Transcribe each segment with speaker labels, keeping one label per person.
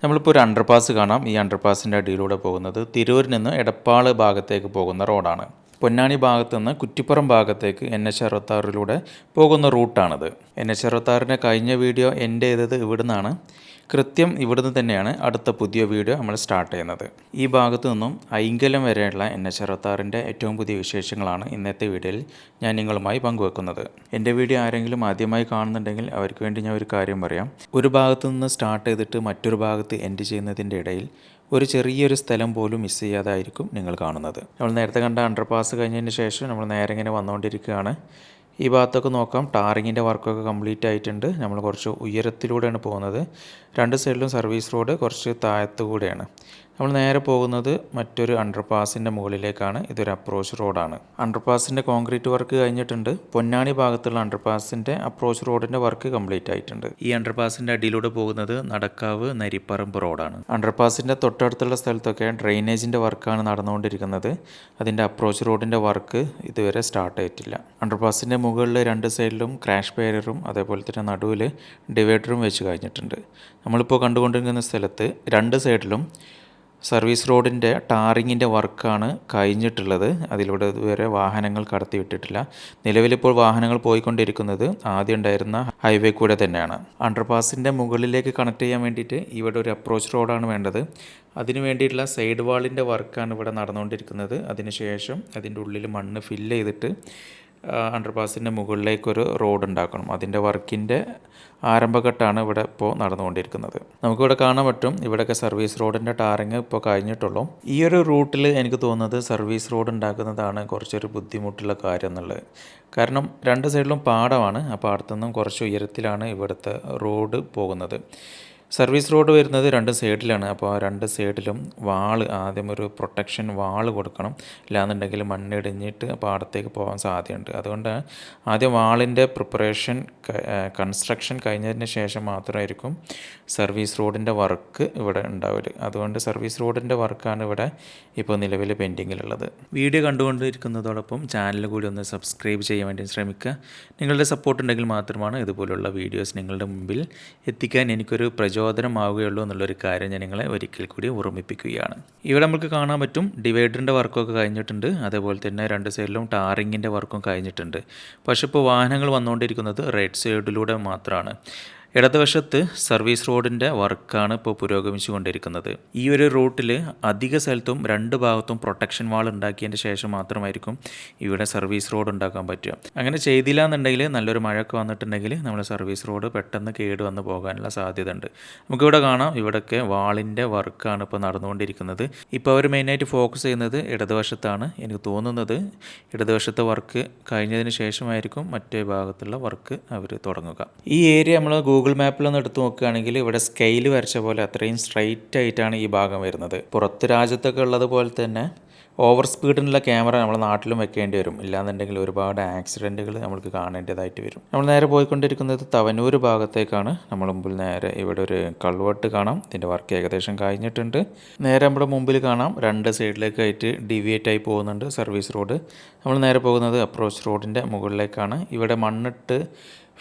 Speaker 1: നമ്മളിപ്പോൾ ഒരു അണ്ടർപാസ് കാണാം. ഈ അണ്ടർപാസിൻ്റെ അടിയിലൂടെ പോകുന്നത് തിരൂരിൽ നിന്ന് എടപ്പാൾ ഭാഗത്തേക്ക് പോകുന്ന റോഡാണ്. പൊന്നാനി ഭാഗത്തു നിന്ന് കുറ്റിപ്പുറം ഭാഗത്തേക്ക് NH66 പോകുന്ന റൂട്ടാണിത്. NH66 കഴിഞ്ഞ വീഡിയോ എൻഡ് ചെയ്തത് ഇവിടുന്നാണ്. കൃത്യം ഇവിടുന്ന് തന്നെയാണ് അടുത്ത പുതിയ വീഡിയോ നമ്മൾ സ്റ്റാർട്ട് ചെയ്യുന്നത്. ഈ ഭാഗത്തു നിന്നും ഐങ്കലം വരെയുള്ള NH66 ഏറ്റവും പുതിയ വിശേഷങ്ങളാണ് ഇന്നത്തെ വീഡിയോയിൽ ഞാൻ നിങ്ങളുമായി പങ്കുവെക്കുന്നത്. എൻ്റെ വീഡിയോ ആരെങ്കിലും ആദ്യമായി കാണുന്നുണ്ടെങ്കിൽ അവർക്ക് വേണ്ടി ഞാൻ ഒരു കാര്യം പറയാം. ഒരു ഭാഗത്തു നിന്ന് സ്റ്റാർട്ട് ചെയ്തിട്ട് മറ്റൊരു ഭാഗത്ത് എൻഡ് ചെയ്യുന്നതിൻ്റെ ഇടയിൽ ഒരു ചെറിയൊരു സ്ഥലം പോലും മിസ് ചെയ്യാതായിരിക്കും നിങ്ങൾ കാണുന്നത്. നമ്മൾ നേരത്തെ കണ്ട അണ്ടർപാസ് കഴിഞ്ഞതിന് ശേഷം നമ്മൾ നേരെ ഇങ്ങനെ വന്നുകൊണ്ടിരിക്കുകയാണ്. ഈ ഭാഗത്തൊക്കെ നോക്കാം, ടാറിങ്ങിൻ്റെ വർക്കൊക്കെ കംപ്ലീറ്റ് ആയിട്ടുണ്ട്. നമ്മൾ കുറച്ച് ഉയരത്തിലൂടെയാണ് പോകുന്നത്. രണ്ട് സൈഡിലും സർവീസ് റോഡ് കുറച്ച് താഴത്തു കൂടെയാണ്. നമ്മൾ നേരെ പോകുന്നത് മറ്റൊരു അണ്ടർപാസിൻ്റെ മുകളിലേക്കാണ്. ഇതൊരു അപ്രോച്ച് റോഡാണ്. അണ്ടർപാസിൻ്റെ കോൺക്രീറ്റ് വർക്ക് കഴിഞ്ഞിട്ടുണ്ട്. പൊന്നാനി ഭാഗത്തുള്ള അണ്ടർപാസിൻ്റെ അപ്രോച്ച് റോഡിൻ്റെ വർക്ക് കംപ്ലീറ്റ് ആയിട്ടുണ്ട്. ഈ അണ്ടർപാസിൻ്റെ അടിയിലൂടെ പോകുന്നത് നടക്കാവ് നരിപ്പറമ്പ് റോഡാണ്. അണ്ടർപാസിൻ്റെ തൊട്ടടുത്തുള്ള സ്ഥലത്തൊക്കെ ഡ്രെയിനേജിൻ്റെ വർക്കാണ് നടന്നുകൊണ്ടിരിക്കുന്നത്. അതിൻ്റെ അപ്രോച്ച് റോഡിൻ്റെ വർക്ക് ഇതുവരെ സ്റ്റാർട്ട് ആയിട്ടില്ല. അണ്ടർപാസിൻ്റെ മുകളിൽ രണ്ട് സൈഡിലും ക്രാഷ് ബാരിയറും അതേപോലെ തന്നെ നടുവിൽ ഡിവൈഡറും വെച്ച് കഴിഞ്ഞിട്ടുണ്ട്. നമ്മളിപ്പോൾ കണ്ടുകൊണ്ടിരിക്കുന്ന സ്ഥലത്ത് രണ്ട് സൈഡിലും സർവീസ് റോഡിൻ്റെ ടാറിങ്ങിൻ്റെ വർക്കാണ് കഴിഞ്ഞിട്ടുള്ളത്. അതിലൂടെ ഇതുവരെ വാഹനങ്ങൾ കടത്തി വിട്ടിട്ടില്ല. നിലവിലിപ്പോൾ വാഹനങ്ങൾ പോയിക്കൊണ്ടിരിക്കുന്നത് ആദ്യം ഉണ്ടായിരുന്ന ഹൈവേ കൂടെ തന്നെയാണ്. അണ്ടർപാസിൻ്റെ മുകളിലേക്ക് കണക്ട് ചെയ്യാൻ വേണ്ടിയിട്ട് ഇവിടെ ഒരു അപ്രോച്ച് റോഡാണ് വേണ്ടത്. അതിന് വേണ്ടിയിട്ടുള്ള സൈഡ് വാളിൻ്റെ വർക്കാണ് ഇവിടെ നടന്നുകൊണ്ടിരിക്കുന്നത്. അതിനുശേഷം അതിൻ്റെ ഉള്ളിൽ മണ്ണ് ഫില്ല് ചെയ്തിട്ട് അണ്ടർപാസിൻ്റെ മുകളിലേക്കൊരു റോഡ് ഉണ്ടാക്കണം. അതിൻ്റെ വർക്കിൻ്റെ ആരംഭഘട്ടമാണ് ഇവിടെ ഇപ്പോൾ നടന്നുകൊണ്ടിരിക്കുന്നത്. നമുക്കിവിടെ കാണാൻ പറ്റും, ഇവിടെയൊക്കെ സർവീസ് റോഡിൻ്റെ ടാറിങ് ഇപ്പോൾ കഴിഞ്ഞിട്ടുള്ളൂ. ഈ ഒരു റൂട്ടിൽ എനിക്ക് തോന്നുന്നത് സർവീസ് റോഡ് ഉണ്ടാക്കുന്നതാണ് കുറച്ചൊരു ബുദ്ധിമുട്ടുള്ള കാര്യം എന്നുള്ളത്. കാരണം രണ്ട് സൈഡിലും പാടമാണ്. ആ പാടത്തുനിന്നും കുറച്ച് ഉയരത്തിലാണ് ഇവിടുത്തെ റോഡ് പോകുന്നത്. സർവീസ് റോഡ് വരുന്നത് രണ്ട് സൈഡിലാണ്. അപ്പോൾ ആ രണ്ട് സൈഡിലും ആദ്യം ഒരു പ്രൊട്ടക്ഷൻ വാള് കൊടുക്കണം. ഇല്ലാന്നുണ്ടെങ്കിൽ മണ്ണിടിഞ്ഞിട്ട് പാടത്തേക്ക് പോകാൻ സാധ്യതയുണ്ട്. അതുകൊണ്ട് ആദ്യം വാളിൻ്റെ കൺസ്ട്രക്ഷൻ കഴിഞ്ഞതിന് ശേഷം മാത്രമായിരിക്കും സർവീസ് റോഡിൻ്റെ വർക്ക് ഇവിടെ ഉണ്ടാവില്ല. അതുകൊണ്ട് സർവീസ് റോഡിൻ്റെ വർക്കാണ് ഇവിടെ ഇപ്പോൾ നിലവിൽ പെൻഡിങ്ങിലുള്ളത്. വീഡിയോ കണ്ടുകൊണ്ടിരിക്കുന്നതോടൊപ്പം ചാനൽ കൂടി ഒന്ന് സബ്സ്ക്രൈബ് ചെയ്യാൻ വേണ്ടി ശ്രമിക്കുക. നിങ്ങളുടെ സപ്പോർട്ട് ഉണ്ടെങ്കിൽ മാത്രമാണ് ഇതുപോലുള്ള വീഡിയോസ് നിങ്ങളുടെ മുമ്പിൽ എത്തിക്കാൻ എനിക്കൊരു പ്രചോദനമാവുകയുള്ളൂ എന്നുള്ളൊരു കാര്യം ഞാൻ നിങ്ങളെ ഒരിക്കൽ കൂടി ഓർമ്മിപ്പിക്കുകയാണ്. ഇവിടെ നമുക്ക് കാണാൻ പറ്റും ഡിവൈഡറിൻ്റെ വർക്കൊക്കെ കഴിഞ്ഞിട്ടുണ്ട്. അതേപോലെ തന്നെ രണ്ട് സൈഡിലും ടാറിങ്ങിൻ്റെ വർക്കും കഴിഞ്ഞിട്ടുണ്ട്. പക്ഷേ ഇപ്പോൾ വാഹനങ്ങൾ വന്നുകൊണ്ടിരിക്കുന്നത് റൈറ്റ് സൈഡിലൂടെ മാത്രമാണ്. ഇടതുവശത്ത് സർവീസ് റോഡിൻ്റെ വർക്കാണ് ഇപ്പോൾ പുരോഗമിച്ചു കൊണ്ടിരിക്കുന്നത്. ഈ ഒരു റൂട്ടിൽ അധിക സ്ഥലത്തും രണ്ട് ഭാഗത്തും പ്രൊട്ടക്ഷൻ വാൾ ഉണ്ടാക്കിയതിൻ്റെ ശേഷം മാത്രമായിരിക്കും ഇവിടെ സർവീസ് റോഡ് ഉണ്ടാക്കാൻ പറ്റുക. അങ്ങനെ ചെയ്തില്ല എന്നുണ്ടെങ്കിൽ നല്ലൊരു മഴയൊക്കെ വന്നിട്ടുണ്ടെങ്കിൽ നമ്മുടെ സർവീസ് റോഡ് പെട്ടെന്ന് കേട് വന്ന് പോകാനുള്ള സാധ്യത ഉണ്ട്. നമുക്കിവിടെ കാണാം, ഇവിടെയൊക്കെ വാളിൻ്റെ വർക്കാണ് ഇപ്പോൾ നടന്നുകൊണ്ടിരിക്കുന്നത്. ഇപ്പോൾ അവർ മെയിനായിട്ട് ഫോക്കസ് ചെയ്യുന്നത് ഇടതുവശത്താണ്. എനിക്ക് തോന്നുന്നത് ഇടതുവശത്തെ വർക്ക് കഴിഞ്ഞതിന് ശേഷമായിരിക്കും മറ്റേ ഭാഗത്തുള്ള വർക്ക് അവർ തുടങ്ങുക. ഈ ഏരിയ നമ്മൾ ഗൂഗിൾ മാപ്പിലൊന്ന് എടുത്ത് നോക്കുകയാണെങ്കിൽ ഇവിടെ സ്കെയിൽ വരച്ച പോലെ അത്രയും സ്ട്രൈറ്റ് ആയിട്ടാണ് ഈ ഭാഗം വരുന്നത്. പുറത്ത് രാജ്യത്തൊക്കെ ഉള്ളതുപോലെ തന്നെ ഓവർ സ്പീഡിനുള്ള ക്യാമറ നമ്മുടെ നാട്ടിലും വെക്കേണ്ടി വരും. ഇല്ലാന്നുണ്ടെങ്കിൽ ഒരുപാട് ആക്സിഡൻറ്റുകൾ നമുക്ക് കാണേണ്ടതായിട്ട് വരും. നമ്മൾ നേരെ പോയിക്കൊണ്ടിരിക്കുന്നത് തവനൂർ ഭാഗത്തേക്കാണ്. നമ്മൾ മുമ്പിൽ നേരെ ഇവിടെ ഒരു കൾവെട്ട് കാണാം. ഇതിൻ്റെ വർക്ക് ഏകദേശം കഴിഞ്ഞിട്ടുണ്ട്. നേരെ നമ്മുടെ മുമ്പിൽ കാണാം, രണ്ട് സൈഡിലേക്കായിട്ട് ഡീവിയേറ്റ് ആയി പോകുന്നുണ്ട് സർവീസ് റോഡ്. നമ്മൾ നേരെ പോകുന്നത് അപ്രോച്ച് റോഡിൻ്റെ മുകളിലേക്കാണ്. ഇവിടെ മണ്ണിട്ട്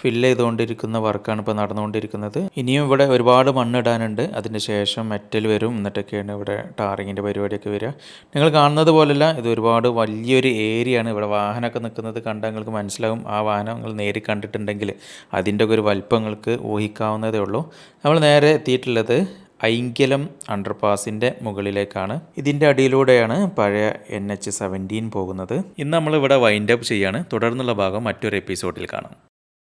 Speaker 1: ഫില്ല് ചെയ്തുകൊണ്ടിരിക്കുന്ന വർക്കാണ് ഇപ്പോൾ നടന്നുകൊണ്ടിരിക്കുന്നത്. ഇനിയും ഇവിടെ ഒരുപാട് മണ്ണിടാനുണ്ട്. അതിന് ശേഷം മെറ്റൽ വരും. എന്നിട്ടൊക്കെയാണ് ഇവിടെ ടാറിങ്ങിൻ്റെ പരിപാടിയൊക്കെ വരിക. നിങ്ങൾ കാണുന്നത് പോലെയല്ല, ഇത് ഒരുപാട് വലിയൊരു ഏരിയയാണ്. ഇവിടെ വാഹനമൊക്കെ നിൽക്കുന്നത് കണ്ടാൽ നിങ്ങൾക്ക് മനസ്സിലാവും. ആ വാഹനം നിങ്ങൾ നേരി കണ്ടിട്ടുണ്ടെങ്കിൽ അതിൻ്റെ ഒക്കെ ഒരു വലിപ്പം നിങ്ങൾക്ക് ഊഹിക്കാവുന്നതേ ഉള്ളൂ. നമ്മൾ നേരെ എത്തിയിട്ടുള്ളത് ഐങ്കലം അണ്ടർപാസിൻ്റെ മുകളിലേക്കാണ്. ഇതിൻ്റെ അടിയിലൂടെയാണ് പഴയ NH17 പോകുന്നത്. ഇന്ന് നമ്മളിവിടെ വൈൻഡ് അപ്പ് ചെയ്യാണ്. തുടർന്നുള്ള ഭാഗം മറ്റൊരു എപ്പിസോഡിൽ കാണാം.